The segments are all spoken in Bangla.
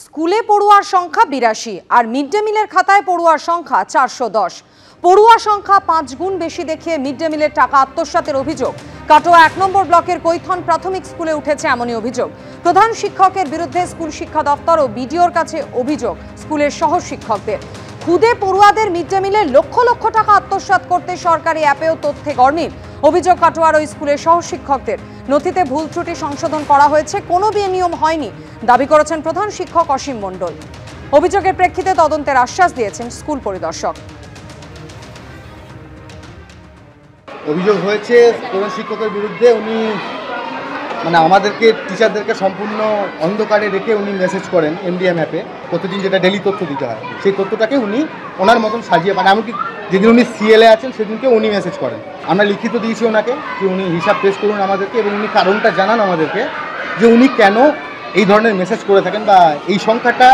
স্কুলে পড়ুয়ার সংখ্যা ৮২ আর মিড ডে মিলের খাতায় পড়ুয়ার সংখ্যা ৪১০। পড়ুয়া সংখ্যা ৫ গুণ বেশি দেখিয়ে মিড ডে মিলের টাকা আত্মসাতের অভিযোগ। কাটোয়া ১ নম্বর ব্লকের কৈথন প্রাথমিক স্কুলে উঠেছে এমনই অভিযোগ। প্রধান শিক্ষকের বিরুদ্ধে স্কুল শিক্ষা দপ্তর ও বিডিওর কাছে অভিযোগ স্কুলের সহ শিক্ষকদের। খুদে পড়ুয়াদের মিড ডে মিলে লক্ষ লক্ষ টাকা আত্মসাৎ করতে সরকারি অ্যাপেও তথ্যে গরমিল। অভিযোগ কাটোয়ার ওই স্কুলের সহ শিক্ষকদের। নথিতে ভুল ত্রুটি সংশোধন করা হয়েছে, কোনো বিনিয়ম হয়নি দাবি করেছেন প্রধান শিক্ষক অসীম মণ্ডল। অভিযোগের প্রেক্ষিতে তদন্তের আশ্বাস দিয়েছেন স্কুল পরিদর্শক। অভিযোগ হয়েছে প্রধান শিক্ষকের বিরুদ্ধে। উনি আমাদেরকে টিচারদেরকে সম্পূর্ণ অন্ধকারে রেখে উনি মেসেজ করেন এমডিএম অ্যাপে। প্রতিদিন যেটা ডেলি তথ্য দিতে হয়, সেই তথ্যটাকে উনি ওনার মতন সাজিয়ে এমনকি যেদিন উনি সিএলএ আছেন সেদিনকে উনি মেসেজ করেন। আমরা লিখিত দিয়েছি ওনাকে যে উনি হিসাব পেশ করুন আমাদেরকে, এবং উনি কারণটা জানান আমাদেরকে যে উনি কেন এই ধরনের মেসেজ করে থাকেন বা এই সংখ্যাটা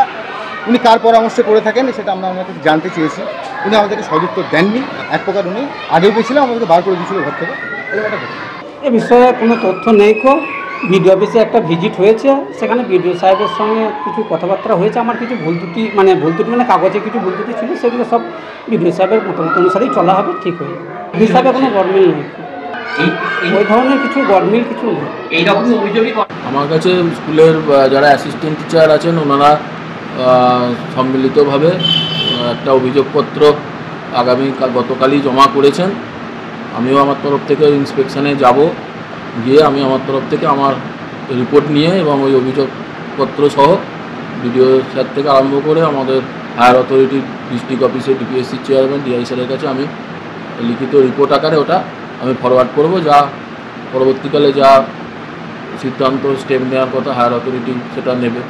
উনি কার পরামর্শে করে থাকেন সেটা আমরা ওনাকে জানতে চেয়েছি। উনি আমাদেরকে সদুত্তর দেননি। এক প্রকার উনি আগেও গেছিলাম, আমাদেরকে বার করে দিয়েছিল ঘর থেকে। এ বিষয়ে কোনো তথ্য নেই। বিডিও অফিসে একটা ভিজিট হয়েছে, সেখানে বিডিও সাহেবের সঙ্গে কিছু কথাবার্তা হয়েছে। আমার কিছু ভুল ত্রুটি কাগজে কিছু ভুল ত্রুটি ছিল, সেগুলো সব বিডিও সাহেবের মতামত অনুসারেই চলা হবে, ঠিক হয়ে যাবে। বিডিও সাহেবের কোনো গরমিল নেই, ওই ধরনের কিছু গরমিল কিছু নেই। এইরকম অভিযোগই আমার কাছে স্কুলের যারা অ্যাসিস্ট্যান্ট টিচার আছেন ওনারা সম্মিলিতভাবে একটা অভিযোগপত্র গতকালই জমা করেছেন। আমিও আমার তরফ থেকে ইন্সপেকশানে যাব, গিয়ে আমি আমার তরফ থেকে আমার রিপোর্ট নিয়ে এবং ওই অভিযোগপত্র সহ বিডিও স্যার থেকে আরম্ভ করে আমাদের হায়ার অথরিটি ডিস্ট্রিক্ট অফিসে ডিপিএসসি চেয়ারম্যান ডিআই স্যারের কাছে আমি লিখিত রিপোর্ট আকারে ওটা আমি ফরওয়ার্ড করব, যা পরবর্তীকালে যা সিদ্ধান্ত স্টেপ নেওয়ার কথা হায়ার অথরিটি সেটা নেবে।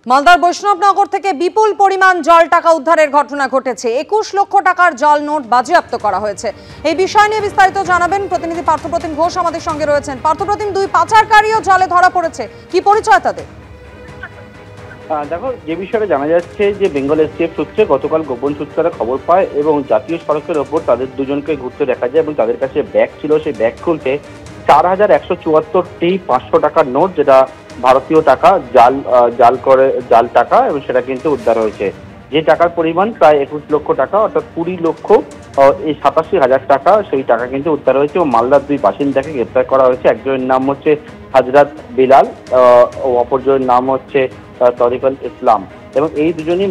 মালদার বৈষ্ণবনগর থেকে বিপুল পরিমাণ জাল টাকা উদ্ধারের ঘটনা ঘটেছে। ২১ লক্ষ টাকার জাল নোট বাজেয়াপ্ত করা হয়েছে। এই বিষয় নিয়ে বিস্তারিত জানাবেন প্রতিনিধি পার্থপ্রতিম ঘোষ আমাদের সঙ্গে রয়েছেন। পার্থপ্রতিম, দুই পাচারকারীও জালে ধরা পড়েছে, কি পরিচয় তাদের? দেখো, যে বিষয়টা জানা যাচ্ছে যে বেঙ্গল এসটিএফ সূত্রে গতকাল গোপন সূত্রে খবর পায় এবং জাতীয় সড়কের ওপর তাদের দুজনকে ঘুরতে দেখা যায় এবং তাদের কাছে ব্যাগ ছিল। সেই ব্যাগ খুলতে ৪,১৭৪টি ৫০০ টাকার নোট, যেটা ভারতীয় টাকা, জাল টাকা, এবং সেটা কিন্তু উদ্ধার হয়েছে। যে টাকার পরিমাণ প্রায় ২১ লক্ষ টাকা, অর্থাৎ ২০,৮৭,০০০ টাকা, সেই টাকা কিন্তু উদ্ধার হয়েছে। এবং মালদার দুই বাসিন্দাকে গ্রেপ্তার করা হয়েছে। একজনের নাম হচ্ছে হাজরাত বিলাল ও অপরজনের নাম হচ্ছে তরিকুল ইসলাম, এবং এই দুজনই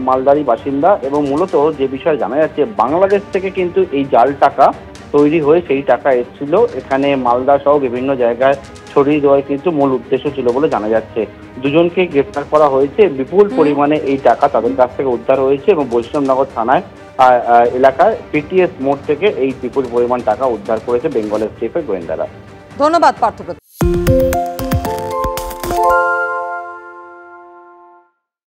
মালদারি বাসিন্দা। এবং মূলত যে বিষয় জানা যাচ্ছে, বাংলাদেশ থেকে কিন্তু এই জাল টাকা তৈরি হয়ে সেই টাকা এসেছিল এখানে মালদা সহ বিভিন্ন জায়গায় ছড়িয়ে দেওয়ার কিন্তু মূল উদ্দেশ্য ছিল বলে জানা যাচ্ছে। দুজনকে গ্রেপ্তার করা হয়েছে। বিপুল পরিমাণে এই টাকা তাদের কাছ থেকে উদ্ধার হয়েছে এবং বৈষ্ণবনগর থানায় এলাকায় পিটিএস মোড় থেকে এই বিপুল পরিমাণ টাকা উদ্ধার করেছে বেঙ্গল এসটিএফ এর গোয়েন্দারা। ধন্যবাদ পার্থপ্রতিম।